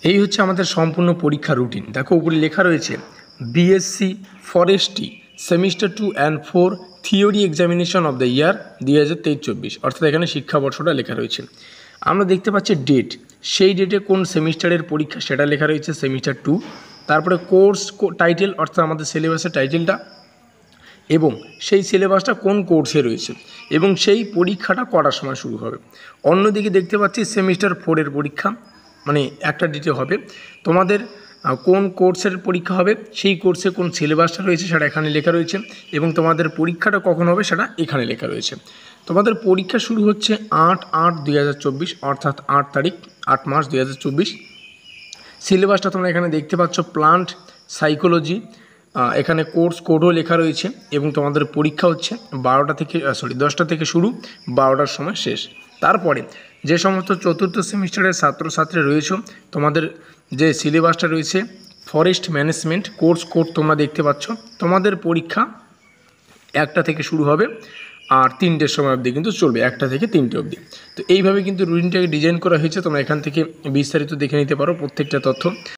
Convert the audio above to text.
এই হচ্ছে আমাদের সম্পূর্ণ পরীক্ষা রুটিন। দেখো উপরে লেখা রয়েছে BSc forestry semester 2 and 4 theory examination of the year 2023-24, অর্থাৎ এখানে শিক্ষাবর্ষটা লেখা রয়েছে। আমরা দেখতে পাচ্ছি ডেট, সেই ডেটে কোন সেমিস্টারের পরীক্ষা সেটা লেখা রয়েছে সেমিস্টার 2। তারপরে কোর্স টাইটেল, অর্থাৎ আমাদের সিলেবাসের টাইটেলটা, এবং সেই সিলেবাসটা কোন কোর্সে রয়েছে এবং সেই পরীক্ষাটা কটার সময় শুরু হবে। অন্যদিকে দেখতে পাচ্ছি সেমিস্টার 4-এর পরীক্ষা, মানে একটা ডেটে হবে। তোমাদের কোন কোর্সের পরীক্ষা হবে, সেই কোর্সে কোন সিলেবাসটা রয়েছে সেটা এখানে লেখা রয়েছে, এবং তোমাদের পরীক্ষাটা কখন হবে সেটা এখানে লেখা রয়েছে। তোমাদের পরীক্ষা শুরু হচ্ছে 8/8/2024, অর্থাৎ 8 তারিখ 8 মাস 2024। সিলেবাসটা তোমরা এখানে দেখতে পাচ্ছ, প্লান্ট সাইকোলজি। এখানে কোর্স কোডও লেখা রয়েছে, এবং তোমাদের পরীক্ষা হচ্ছে 10টা থেকে শুরু, 12টার সময় শেষ। তারপরে যে সমস্ত চতুর্থ সেমিস্টারের ছাত্রছাত্রী রয়েছে, তোমাদের যে সিলেবাসটা রয়েছে ফরেস্ট ম্যানেজমেন্ট কোর্স কোড তোমরা দেখতে পাচ্ছ, তোমাদের পরীক্ষা 1টা থেকে শুরু হবে আর 3টের সময় অবধি কিন্তু চলবে, 1টা থেকে 3টে অবধি। তো এইভাবে কিন্তু রুটিনটাকে ডিজাইন করা হয়েছে, তোমরা এখান থেকে বিস্তারিত দেখে নিতে পারো প্রত্যেকটা তথ্য।